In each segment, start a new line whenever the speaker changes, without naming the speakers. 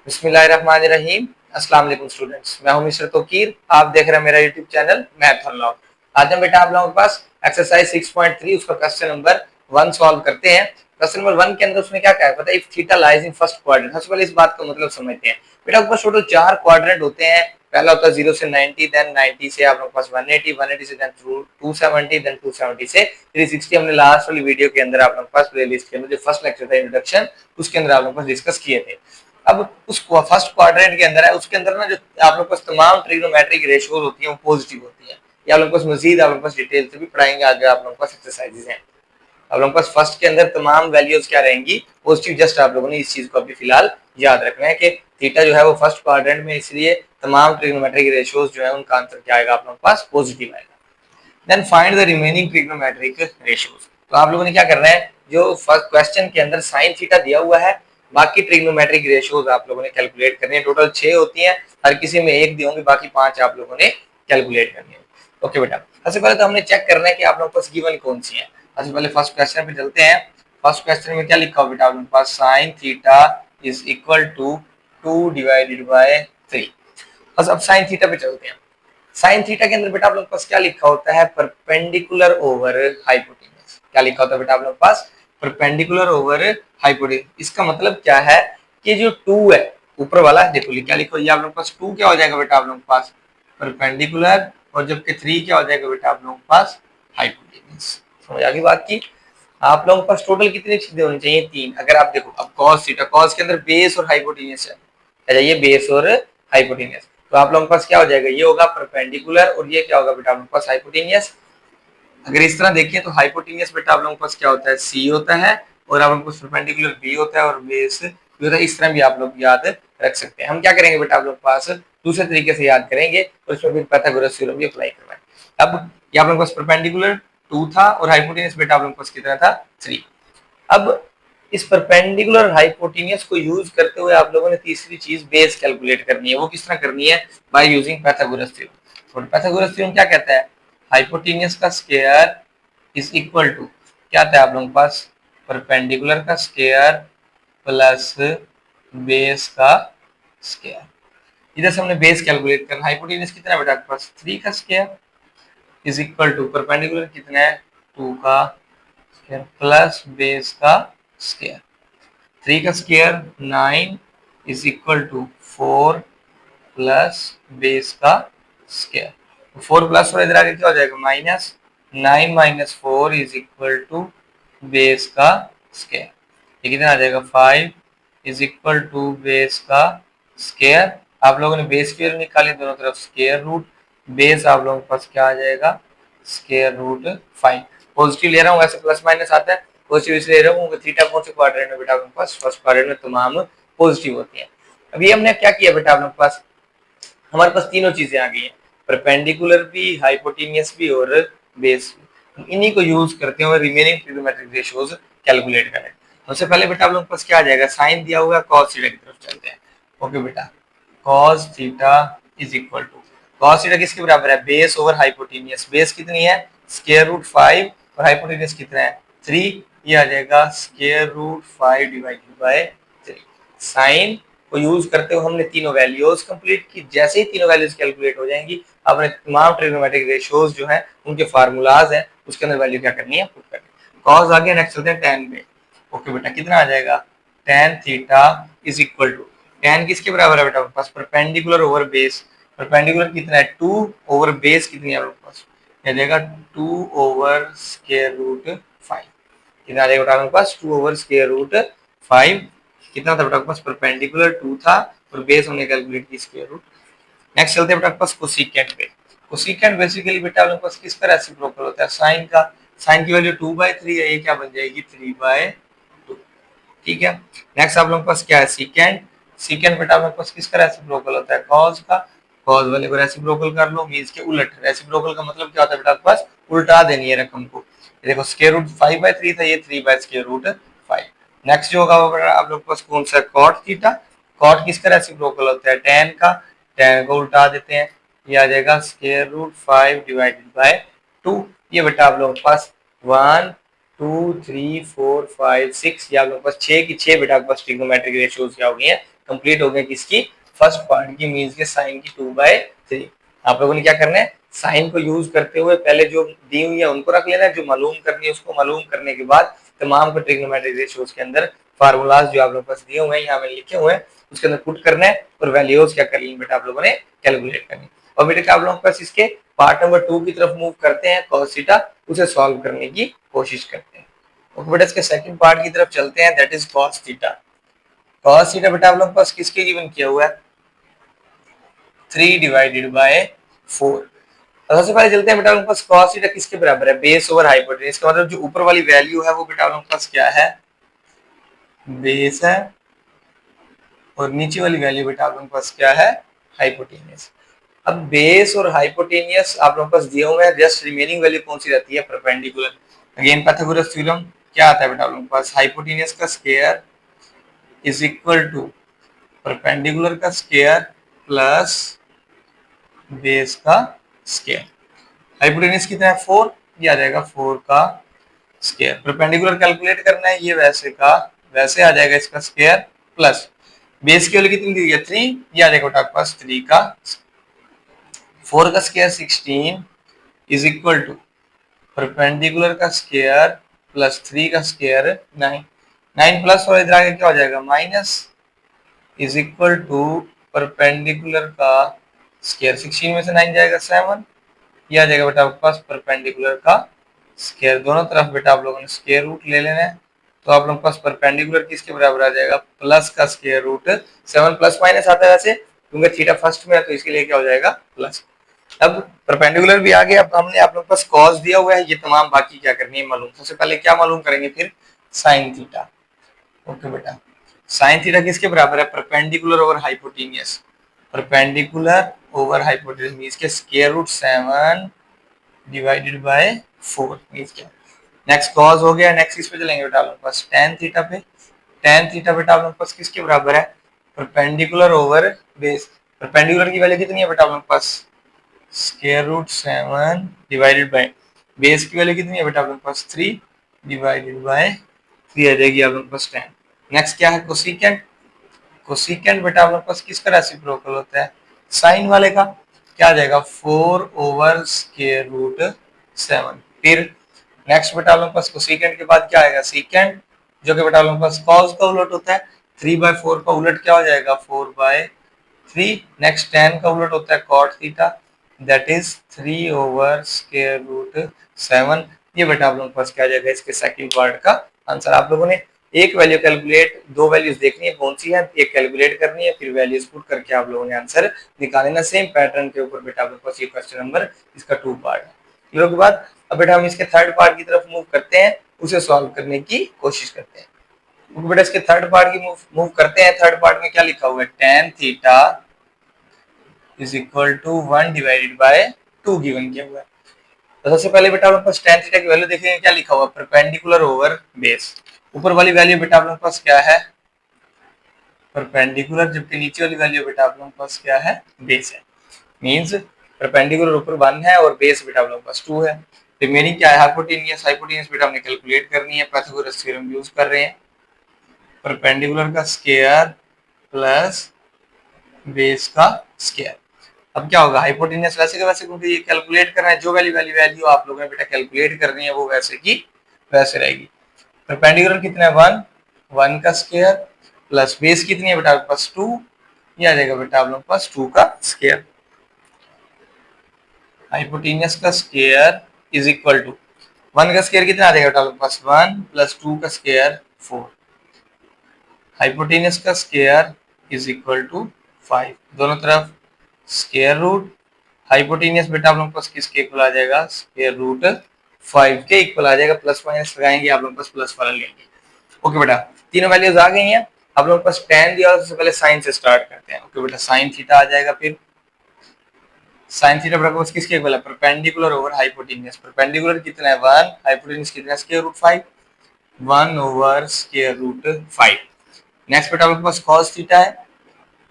बिस्मिल्लाहिर्रहमानिर्रहीम। अस्सलाम वालेकुम स्टूडेंट्स, मैं हूं मिस्टर तौकीर। आप देख रहे हैं मेरा यूट्यूब चैनल मैथ अनलॉक। आज हम बेटा आप लोगों के पास एक्सरसाइज 6.3 उसका क्वेश्चन नंबर 1 सॉल्व करते हैं। क्वेश्चन नंबर 1 के अंदर उसमें क्या है पता है, if theta lies in first quadrant. सबसे पहले इस बात का मतलब समझते हैं। बेटा ऊपर टोटल 4 क्वाड्रेंट होते हैं। पहला होता है 0 से 90, देन 90 से आप लोगों के पास 180, 180 से देन 270, देन 270 से 360। हमने लास्ट वाली वीडियो के अंदर आप लोगों के पास प्लेलिस्ट के अंदर जो फर्स्ट लेक्चर था इंट्रोडक्शन, उसके अंदर आप लोगों के पास डिस्कस किए थे। अब उस फर्स्ट क्वाड्रेंट के अंदर है, उसके अंदर ना जो आप लोग पास तमाम ट्रिग्नोमेट्रिक रेशियोज होती हैं वो पॉजिटिव होती हैं। ये आप लोग पास मजीद आप लोग पास डिटेल से भी पढ़ाएंगे आगे। आप लोगों के पास एक्सरसाइजेज हैं, आप लोगों के पास फर्स्ट के अंदर तमाम वैल्यूज क्या रहेंगी, पॉजिटिव। जस्ट आप लोगों ने इस चीज को अभी फिलहाल याद रखना है कि थीटा जो है वो फर्स्ट क्वाड्रेंट में, इसलिए तमाम ट्रिग्नोमेट्रिक रेशियोज जो है उनका आंसर क्या आएगा आप लोगों के पास पॉजिटिव आएगा। Then find the remaining trigonometric ratios. तो आप लोगों ने क्या करना है, जो फर्स्ट क्वेश्चन के अंदर साइन थीटा दिया हुआ है, बाकी ट्रिग्नोमेट्रिक रेशियोज आप लोगों ने कैलकुलेट करनी है। टोटल 6 होती हैं, हर किसी में एक दी होंगी, बाकी 5 आप लोगों ने कैलकुलेट करनी है। ओके बेटा, सबसे पहले तो हमने चेक करना है कि आप लोगों के पास गिवन कौन सी है। सबसे पहले फर्स्ट क्वेश्चन पे चलते हैं। फर्स्ट क्वेश्चन में क्या लिखा हुआ बेटा आप लोगों के पास, sine theta is equal to 2 divided by 3। अब साइन थीटा पे चलते हैं। साइन थीटा के अंदर बेटा आप लोगों के पास क्या लिखा होता है, परपेंडिकुलर ओवर हाइपोटेन्यूज। क्या लिखा होता है बेटा आप लोगों के पास, परपेंडिकुलर ओवर हाइपोटेन्यूज। इसका मतलब क्या है कि जो 2 है ऊपर वाला, देखो क्या लिखो, ये आप लोगों के पास 2 क्या हो जाएगा बेटा आप लोगों के पास परपेंडिकुलर, और जबकि 3 क्या हो जाएगा बेटा आप लोगों के पास हाइपोटेन्यूज। समझ आ गई बात की। आप लोगों के पास टोटल कितनी चीजें होनी चाहिए, 3। अगर आप देखो अब कॉस थीटा, कॉस के अंदर बेस और हाइपोटेन्यूज है, क्या चाहिए, बेस और हाइपोटेन्यूज। तो आप लोगों के पास क्या हो जाएगा, ये होगा परपेंडिकुलर और ये क्या होगा बेटा आप लोगों के पास हाइपोटेन्यूज। अगर इस तरह देखिए तो हाइपोटेन्यूज बेटा आप लोगों के पास क्या होता है, सी होता है, और आप लोगों को परपेंडिकुलर बी होता है, और बेस बी होता है। इस तरह भी आप लोग याद रख सकते हैं। हम क्या करेंगे बेटा आप लोग के पास दूसरे तरीके से याद करेंगे, और इसमें फिर पाइथागोरस थ्योरम भी अप्लाई करवाएं। अब ये आप लोगों के पास परपेंडिकुलर 2 था और हाइपोटेन्यूज बेटा आप लोगों के पास कितना था, 3। अब इस परपेंडिकुलर हाइपोटेन्यूज को यूज करते हुए आप लोगों ने तीसरी चीज बेस कैलकुलेट करनी है। वो किस तरह करनी है, बाय यूजिंग पाइथागोरस थ्योरम। और पाइथागोरस थ्योरम क्या कहता है, हाइपोटेन्यूज का स्क्वायर इज इक्वल टू क्या आता है आप लोगों के पास, परपेंडिकुलर का स्क्वायर प्लस बेस का स्क्वायर। इधर से हमने बेस कैलकुलेट करना, हाइपोटेन्यूज कितना है बेटा आपके पास, 3 का square is equal to perpendicular कितना है, 2 का स्क्वायर प्लस बेस का स्क्वायर। 3 का square 9 is equal to 4 plus base का स्क्वायर। 4 प्लस 4 इधर आगे क्या हो जाएगा, minus 9 minus 4 is equal to base का स्क्वायर। ये कितना आ जाएगा, 5 इज इक्वल टू बेस का स्क्वायर। आप लोगों ने बेस की वैल्यू निकाली, दोनों तरफ स्क्वायर रूट, बेस आप लोगों के पास क्या आ जाएगा, स्क्वायर रूट 5। पॉजिटिव ले रहा हूँ, ऐसे प्लस माइनस आता है, पॉजिटिव इसलिए ले रहा हूँ थीटा कौन से क्वाड्रेंट में बेटा आपके पास, फर्स्ट क्वाड्रेंट में तमाम पॉजिटिव होती है। अब ये हमने क्या किया बेटा आप लोगों के पास, हमारे पास तीनों चीजें आ गई हैं, परपेंडिकुलर भी, हाइपोटेन्यूज भी और बेस भी। इन्हीं को यूज करते हुए रिमेनिंग ट्रिग्नोमेट्रिक रेशियोज कैलकुलेट करें। सबसे पहले बेटा आप लोगों के पास क्या आ जाएगा, साइन दिया हुआ है, कॉस थीटा की तरफ चलते हैं। ओके बेटा, cos theta is equal to, cos theta किसके बराबर है, बेस ओवर हाइपोटेन्यूज। बेस कितनी है, स्क्वायर रूट 5, और हाइपोटेन्यूज कितना है, 3। ये आ जाएगा square root 5 divided by 3। Sine को यूज करते हुए हमने तीनों वैल्यूज कंप्लीट की। जैसे ही तीनों वैल्यूज कैलकुलेट हो जाएंगी, आपने तमाम ट्रिग्नोमेट्रिक रेशियोज जो है उनके फार्मूलाज हैं, उसके अंदर वैल्यू क्या करनी है, पुट करनी है। कॉस आ गया, नेक्स्ट चलते हैं tan पे। ओके बेटा, कितना आ जाएगा, tan theta is equal to, tan किसके बराबर है बेटा आपके पास, परपेंडिकुलर ओवर बेस। परपेंडिकुलर कितना है, 2 ओवर बेस कितनी है आपके पास, आ जाएगा 2 ओवर स्क्वायर रूट 5। कितना आ जाएगा बेटा आपके पास, 2 ओवर स्क्वायर रूट 5। कितना था बेटा आपके पास, परपेंडिकुलर 2 था और बेस हमने कैलकुलेट की स्क्वायर रूट। नेक्स्ट चलते हैं बेटा आपके पास कोसेकेंट पे। कोसेकेंट बेसिकली बेटा आपके पास किसका रेसिप्रोकल होता है, साइन का। साइन की वैल्यू 2/3 है, ये क्या बन जाएगी, 3/2। ठीक है। नेक्स्ट आप लोगों के पास क्या है, सीकेंट। सीकेंट बेटा आपके पास किसका रेसिप्रोकल होता है, कॉस का। कॉस वाले को रेसिप्रोकल कर लो, मींस के उलट। रेसिप्रोकल का मतलब क्या होता है बेटा आपके पास, उल्टा देनी है रकम को। देखो स्क्वायर रूट 5/3 था, ये 3/5। नेक्स्ट जो होगा वो आप लोग के पास कौन सा, कॉट थीटा। कॉट किसका रेसिप्रोकल होता है, tan का। tan को उल्टा देते हैं, ये आ जाएगा स्क्वायर रूट 5 डिवाइडेड बाय 2। ये बेटा आप लोगों के पास 1 2 3 4 5 6, ये आप लोगों के पास 6 की 6 बेटा आपके पास ट्रिग्नोमेट्रिक रेशियोज क्या हो गई हैं, कंप्लीट हो गया किसकी, फर्स्ट पार्ट की, मीन्स के साइन की 2/3। आप लोगों ने क्या करना है, साइन को यूज करते हुए पहले जो दी हुई है उनको रख लेना है, जो मालूम करनी है उसको मालूम करने के बाद तमाम को ट्रिग्नोमेट्रिक रेशियोज के अंदर फार्मूलाज जो आप लोगों के पास दिए हुए हैं यहाँ में लिखे हुए हैं उसके अंदर पुट करना है और वैल्यूज क्या करनी है बेटा आप लोगों ने कैलकुलेट करनी है। और बेटा आप लोगों के पास इसके पार्ट नंबर 2 की तरफ मूव करते हैं, cos थीटा, उसे सॉल्व करने की कोशिश करते हैं। ओके बेटा, इसके सेकंड पार्ट की तरफ चलते हैं, that is cos theta. cos theta बेटा आप लोगों के पास किसके गिवन किया हुआ है, 3/4। सबसे पहले चलते हैं बेटा उनके पास cos थीटा किसके बराबर है, बेस ओवर हाइपोटेन्यूज। इसका मतलब जो ऊपर वाली वैल्यू है वो बेटा उनके पास क्या है, बेस है, और नीचे वाली वैल्यू बेटा आप लोगों के पास क्या है, हाइपोटेन्यूज। अब बेस और हाइपोटेन्यूज आप लोगों के पास दिए हुए हैं, जस्ट रिमेनिंग वैल्यू कौन सी रहती है, परपेंडिकुलर। अगेन पाइथागोरस थ्योरम क्या आता है बेटा आप लोगों के पास, हाइपोटेन्यूज का square is equal to perpendicular का स्क्वायर प्लस बेस का स्क्वायर। हाइपोटेन्यूज कितना है 4, ये आ जाएगा 4 का स्क्वायर। परपेंडिकुलर कैलकुलेट करना है, ये वैसे का वैसे आ जाएगा इसका स्क्वायर प्लस बेस की वैल्यू कितनी दी है 3, ये आ जाएगा बेटा आपके पास 3 का 4 का square 16 is equal to perpendicular का स्क्वायर प्लस 3 का स्क्वायर 9। 9 प्लस और इधर आगे क्या हो जाएगा minus is equal to perpendicular का स्क्वायर, 16 में से 9 जाएगा 7, ये आ जाएगा बेटा आपके पास परपेंडिकुलर का स्क्वायर। दोनों तरफ बेटा आप लोगों ने स्क्वायर रूट ले लेना है, तो आप लोगों के पास परपेंडिकुलर किसके बराबर आ जाएगा, प्लस का स्क्वायर रूट। 7 प्लस माइनस आता है वैसे, क्योंकि थीटा फर्स्ट में है तो इसके लिए क्या हो जाएगा प्लस। अब परपेंडिकुलर भी आ गया, अब हमने आप लोगों के पास कॉस दिया हुआ है, ये तमाम बाकी क्या करनी है मालूम। सबसे पहले क्या मालूम करेंगे, फिर साइन थीटा। ओके बेटा, साइन थीटा किसके बराबर है, perpendicular over hypotenuse. Perpendicular over hypotenuse means के square root 7 divided by 4 means क्या। नेक्स्ट कॉस हो गया, नेक्स्ट किस पे चलेंगे बेटा आप लोगों के पास, tan थीटा पे। tan थीटा बेटा आप लोगों के पास किसके बराबर है, परपेंडिकुलर ओवर बेस। परपेंडिकुलर की वैल्यू कितनी है बेटा आप लोगों के पास, square root 7 divided by base की वैल्यू कितनी है बेटा आप लोगों के पास 3 डिवाइडेड बाय 3 आ जाएगी आप लोगों के पास 10। नेक्स्ट क्या है, कोसेकेंट। कोसेकेंट बेटा आप लोगों के पास किसका रेसिप्रोकल होता है, साइन वाले का, क्या आ जाएगा 4 ओवर स्क्वायर रूट 7। फिर नेक्स्ट बेटा आप लोगों के पास कोसेकेंट के बाद क्या आएगा, सीकेंट, जो कि बेटा आप लोगों के पास कॉस का उलट होता है। 3/4 का उलट क्या हो जाएगा 4/3। नेक्स्ट tan का उलट होता है cot theta, that is 3 over square root 7। ये बेटा आप लोगों के पास क्या आ जाएगा, इसके सेकंड पार्ट का आंसर। आप लोगों ने एक वैल्यू कैलकुलेट, दो वैल्यूज देखनी है कौन सी है, एक कैलकुलेट करनी है, फिर वैल्यूज पुट करके आप लोगों ने आंसर निकालना। सेम पैटर्न के ऊपर बेटा आप लोगों के पास ये क्वेश्चन नंबर इसका 2 पार्ट है। क्लियर के बाद अब बेटा हम इसके थर्ड पार्ट की तरफ मूव करते हैं, उसे सॉल्व करने की कोशिश करते हैं। बेटा इसके थर्ड पार्ट की मूव करते हैं। थर्ड पार्ट में क्या लिखा हुआ है, tan theta is equal to 1 divided by 2 given किया हुआ है। तो सबसे पहले बेटा आप लोगों के पास tan थीटा की वैल्यू देखेंगे, क्या लिखा हुआ है, परपेंडिकुलर ओवर बेस। ऊपर वाली वैल्यू बेटा आप लोगों के पास क्या है, परपेंडिकुलर, जबकि नीचे वाली वैल्यू बेटा आप लोगों के पास क्या है, बेस है। मींस परपेंडिकुलर ऊपर 1 है और बेस बेटा आप लोगों के पास 2 है। रिमेनिंग क्या है, हाइपोटेन्यूज। हाइपोटेन्यूज बेटा हमने कैलकुलेट करनी है, पाइथागोरस थ्योरम यूज कर रहे हैं। परपेंडिकुलर का स्क्वायर प्लस बेस का स्क्वायर। अब क्या होगा, हाइपोटेन्यूज वैसे के वैसे, क्योंकि ये कैलकुलेट करना है, जो वैल्यू आप लोगों ने बेटा कैलकुलेट करनी है वो वैसे की वैसे रहेगी। परपेंडिकुलर कितना है 1, 1 का स्क्वायर प्लस बेस कितनी है बेटा आपके पास 2, ये आ जाएगा बेटा आप लोगों के पास 2 का स्क्वायर। हाइपोटेन्यूज का स्क्वायर इज इक्वल टू 1 का स्क्वायर कितना आ जाएगा बेटा आपके पास 1 प्लस 2 का स्क्वायर 4। हाइपोटेन्यूज का स्क्वायर इज इक्वल टू 5, दोनों तरफ स्क्वायर रूट। हाइपोटेन्यूज बेटा आप लोगों के पास किसके इक्वल आ जाएगा, स्क्वायर रूट 5 के इक्वल आ जाएगा। प्लस माइनस लगाएंगे, आप लोगों के पास प्लस वाला लेंगे। ओके बेटा, तीनों वैल्यूज आ गई हैं। आप लोगों के पास tan दिया, सबसे पहले साइन से स्टार्ट करते हैं। ओके बेटा, साइन थीटा आ जाएगा, फिर साइन थीटा बराबर किसके इक्वल है, परपेंडिकुलर ओवर हाइपोटेन्यूज। परपेंडिकुलर कितना है 1, हाइपोटेन्यूज कितना है square root 5, 1 over square root 5। Next बेटा आपके पास cos थीटा है।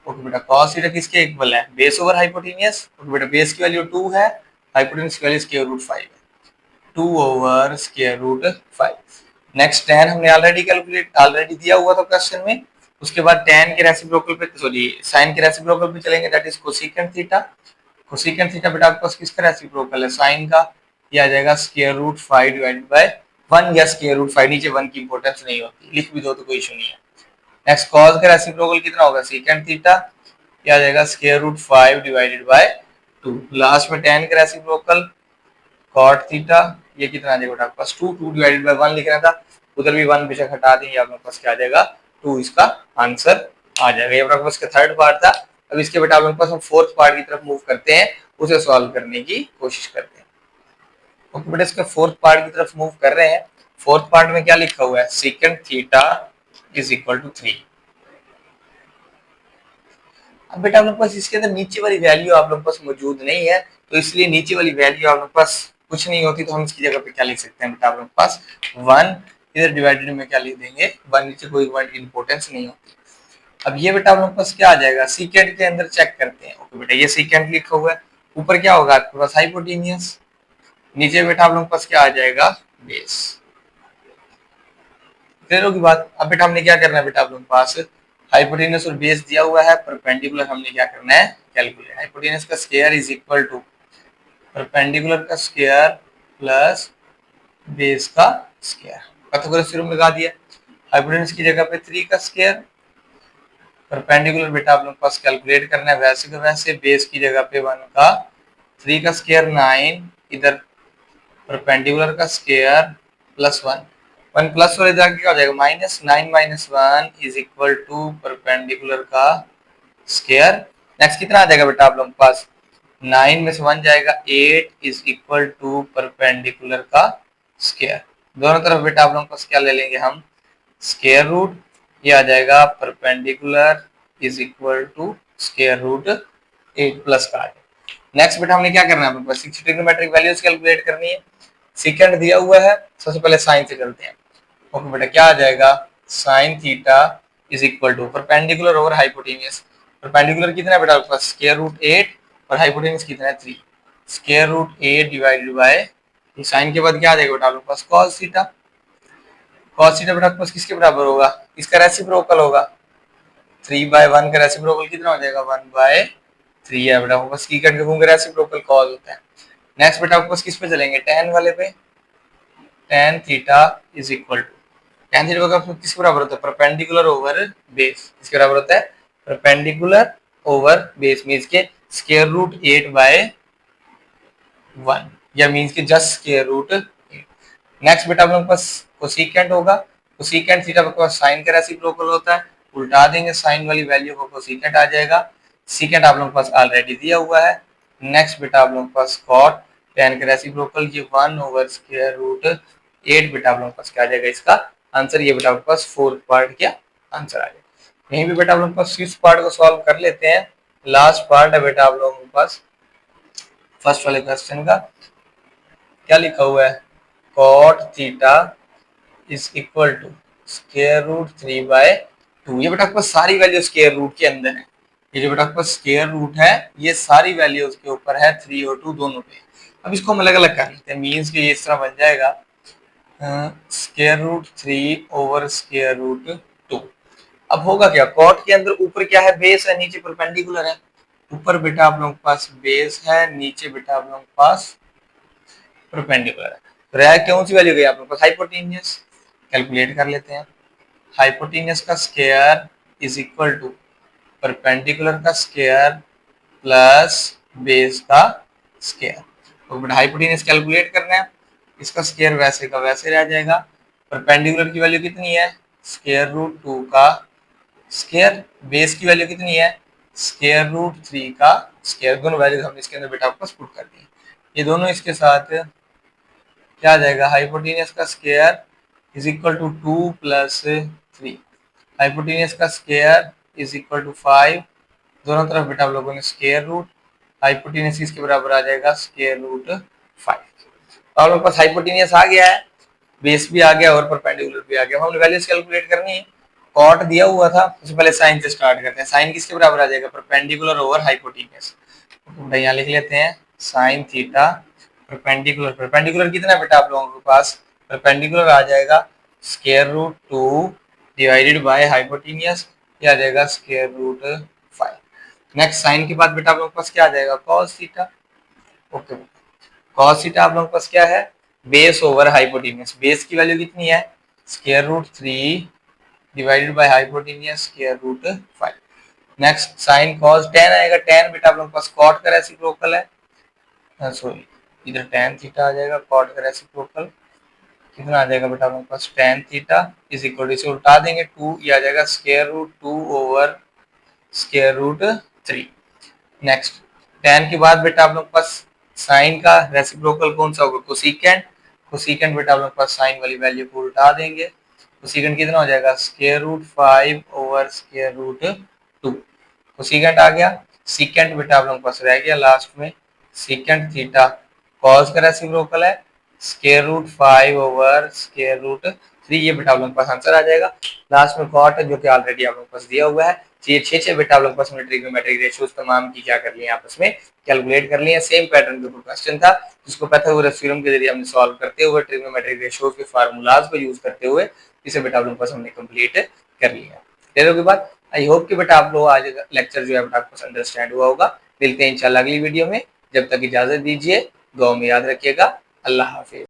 ओके बेटा, cos थीटा किसके इक्वल है, बेस ओवर हाइपोटेन्यूज। ओके बेटा, बेस की वैल्यू 2 है, हाइपोटेन्यूज की वैल्यू स्क्वायर रूट 5 है, 2 over square root 5। Next tan हमने ऑलरेडी दिया हुआ था क्वेश्चन में, उसके बाद tan के रेसिप्रोकल पे, सॉरी sin के रेसिप्रोकल पे चलेंगे, that is cosecant theta. Cosecant theta बेटा आपके पास किसका रेसिप्रोकल है, sin का। ये आ जाएगा स्क्वायर रूट 5 डिवाइडेड बाय 1 या स्क्वायर रूट 5, नीचे 1 की इंपॉर्टेंस नहीं होती, लिख भी दो तो कोई इशू नहीं है। नेक्स्ट cos का रेसिप्रोकल कितना होगा, सेकेंट थीटा। ये आ जाएगा square root 5 divided by 2। Last में tan का रेसिप्रोकल cot थीटा, ये कितना आ जाएगा बेटा आपके पास 2 डिवाइडेड बाय 1 लिख रहा था, उधर भी 1 बेशक हटा देंगे, आपके पास क्या आ जाएगा 2, इसका आंसर आ जाएगा। ये आपके पास थर्ड पार्ट था। अब इसके बेटा आपके पास हम फोर्थ पार्ट की तरफ मूव करते हैं, उसे सॉल्व करने की कोशिश करते हैं। ओके बेटा, इसके फोर्थ पार्ट की तरफ मूव कर रहे हैं। फोर्थ पार्ट में क्या लिखा हुआ है, second theta is equal to 3। अब बेटा आप लोग के पास इसके अंदर नीचे वाली वैल्यू आप लोग के पास मौजूद नहीं है, तो इसलिए नीचे वाली वैल्यू आप लोग के पास कुछ नहीं होती, तो हम इसकी जगह पे क्या लिख सकते हैं बेटा आप लोग के पास 1, इधर डिवाइडेड में क्या लिख देंगे 1, नीचे कोई 1 की इंपॉर्टेंस नहीं होती। अब ये बेटा आप लोग के पास क्या आ जाएगा, सीकेंड के अंदर चेक करते हैं। ओके बेटा, ये सीकेंड लिखा हुआ है, ऊपर क्या होगा आपके पास हाइपोटेनियस, नीचे बेटा आप लोग के पास क्या आ जाएगा बेस। क्लियर होगी बात। अब बेटा हमने क्या करना है, बेटा आप लोग के पास हाइपोटेनस और बेस दिया हुआ है, परपेंडिकुलर हमने क्या करना है कैलकुलेट। हाइपोटेनस का square is equal to perpendicular का स्क्वायर प्लस बेस का स्क्वायर, पाइथागोरस थ्योरम लगा दिया। हाइपोटेनस की जगह पे 3 का स्क्वायर, परपेंडिकुलर बेटा आप लोग के पास कैलकुलेट करना है वैसे का वैसे, बेस की जगह पे 1 का 3 का स्क्वायर 9, इधर परपेंडिकुलर का स्क्वायर प्लस 1 प्लस और इधर क्या हो जाएगा minus, 9 minus 1 is equal to perpendicular का स्क्वायर। नेक्स्ट कितना आ जाएगा बेटा आप लोगों के पास, 9 में से 1 जाएगा 8 इज इक्वल टू परपेंडिकुलर का स्क्वायर। दोनों तरफ बेटा आप लोगों के पास क्या ले लेंगे हम स्क्वायर रूट, ये आ जाएगा perpendicular is equal to square root 8 plus का। नेक्स्ट बेटा हमने क्या करना है, अपने पास ट्रिग्नोमेट्रिक वैल्यूज कैलकुलेट करनी है। सेकंड दिया हुआ है, सबसे पहले साइन से चलते हैं। ओके बेटा, क्या आ जाएगा sine theta is equal to perpendicular over hypotenuse. Perpendicular कितना है बेटा आपके पास स्क्वायर रूट 8 और हाइपोटेनियस कितना है 3, square root 8 divided by, sine के बाद क्या आ जाएगा बेटा आपके पास cos थीटा। cos थीटा बेटा आपके पास किसके बराबर होगा, इसका रेसिप्रोकल होगा, 3/1 का रेसिप्रोकल कितना हो जाएगा 1/3 है बेटा आपके पास, की कट के रेसिप्रोकल cos होता है। नेक्स्ट बेटा आपके पास किस पे चलेंगे tan वाले पे, tan theta is equal to, tan theta का किसके बराबर होता है परपेंडिकुलर ओवर बेस, किसके बराबर होता है परपेंडिकुलर ओवर बेस, मींस के स्क्वायर रूट 8/1 या मींस के जस्ट स्क्वायर रूट 8। नेक्स्ट बेटा आप लोगों के पास कोसेकेंट होगा, कोसेकेंट थीटा आपके पास साइन का रेसिप्रोकल होता है, उल्टा देंगे साइन वाली वैल्यू को कोसेकेंट आ जाएगा। सेकेंट आप लोगों के पास ऑलरेडी दिया हुआ है। नेक्स्ट बेटा आप लोगों के पास कॉट, tan का रेसिप्रोकल ये 1 ओवर स्क्वायर रूट 8 बेटा आप लोगों के पास क्या आ जाएगा इसका आंसर, ये बेटा आपके पास फोर्थ पार्ट क्या आंसर आ जाएगा। यहीं पे बेटा आप लोगों के पास फिफ्थ पार्ट को सॉल्व कर लेते हैं। लास्ट पार्ट है बेटा आप लोगों के पास फर्स्ट वाले क्वेश्चन का, क्या लिखा हुआ है cot theta is equal to square root 3/2। ये बेटा आपके पास सारी वैल्यू स्क्वायर रूट के अंदर है, ये जो बेटा आपके पास स्क्वायर रूट है ये सारी वैल्यू उसके ऊपर है 3 और 2 दोनों पे। अब इसको हम अलग अलग कर लेते हैं, मीन्स कि ये इस तरह बन जाएगा square root 3 over square root 2। अब होगा क्या, कॉट के अंदर ऊपर क्या है बेस है, नीचे परपेंडिकुलर है। ऊपर बेटा आप लोगों के पास बेस है, नीचे बेटा आप लोगों के पास परपेंडिकुलर है। तो रह कौन सी वैल्यू गई आप लोगों के पास हाइपोटेनियस, कैलकुलेट कर लेते हैं। हाइपोटेनियस का square is equal to perpendicular का स्क्वायर प्लस बेस का स्क्वायर। तो बेटा हाइपोटेनियस कैलकुलेट करना है, इसका स्क्वायर वैसे का वैसे रह जाएगा। परपेंडिकुलर की वैल्यू कितनी है स्क्वायर रूट 2 का स्क्वायर, बेस की वैल्यू कितनी है स्क्वायर रूट 3 का स्क्वायर। दोनों वैल्यू हमने इसके अंदर बेटा आपको पुट कर दी, ये दोनों इसके साथ क्या आ जाएगा हाइपोटेनियस का square is equal to 2 plus 3, hypotenuse का स्क्वायर इज इक्वल टू 5, दोनों तरफ बेटा आप लोगों ने स्क्वायर रूट, हाइपोटेनियस इसके बराबर आ जाएगा स्क्वायर रूट 5। तो आप लोगों के पास हाइपोटेनियस आ गया है, बेस भी आ गया और परपेंडिकुलर भी आ गया। हमने वैल्यूज कैलकुलेट करनी है, कॉट दिया हुआ था, सबसे पहले साइन से स्टार्ट करते हैं। साइन किसके बराबर आ जाएगा परपेंडिकुलर ओवर हाइपोटेनियस, तो यहाँ लिख लेते हैं साइन थीटा परपेंडिकुलर, परपेंडिकुलर कितना है बेटा आप लोगों के पास परपेंडिकुलर आ जाएगा square root 2 divided by hypotenuse, ये आ जाएगा स्क्वायर रूट 5। नेक्स्ट साइन के बाद बेटा आप लोगों के पास क्या आ जाएगा, cos theta. Okay, cos theta आप लोगों के पास क्या है, बेस ओवर हाइपोटेन्यूज। बेस की वैल्यू कितनी है, square root 3 divided by hypotenuse square root 5। Next sine cos tan आएगा, tan बेटा आप लोगों के पास cot का रेसिप्रोकल है, सॉरी इधर tan थीटा आ जाएगा, cot का रेसिप्रोकल कितना आ जाएगा बेटा आप लोगों के पास, tan theta is equal to, इसे उल्टा देंगे 2, ये आ जाएगा square root 2 over square root 3। Next tan के बाद बेटा आप लोग के पास साइन का रेसिप्रोकल कौन सा होगा, कोसिकेंट। कोसिकेंट बेटा आप लोग के पास साइन वाली वैल्यू को उल्टा देंगे, कोसिकेंट कितना हो जाएगा, square root 5 over square root 2। Cosecant आ गया। सीकेंट बेटा आप लोग के पास रह गया लास्ट में, सीकेंट थीटा कॉस का रेसिप्रोकल है, square root 5 over square root 3। ये बेटा आप लोग के पास आंसर आ जाएगा। लास्ट में कॉट जो कि ऑलरेडी आप लोग के पास दिया हुआ है। ये 6 बेटा आप लोग के पास ट्रिग्नोमेट्रिक रेशियोज तमाम की क्या कर लिए आपस में कैलकुलेट कर लिए। सेम पैटर्न के ऊपर क्वेश्चन था जिसको पाइथागोरस थ्योरम के जरिए हमने सॉल्व करते हुए ट्रिग्नोमेट्रिक रेशियोज के फार्मूलाज को यूज करते हुए इसे बेटा आप लोग के पास हमने कंप्लीट कर लिया। क्लियर होगी बात। आई होप कि बेटा आप लोग आज लेक्चर जो है बेटा आपको अंडरस्टैंड हुआ होगा। मिलते हैं इंशाल्लाह अगली वीडियो में, जब तक इजाजत दीजिए, दुआ में याद रखिएगा। अल्लाह हाफिज।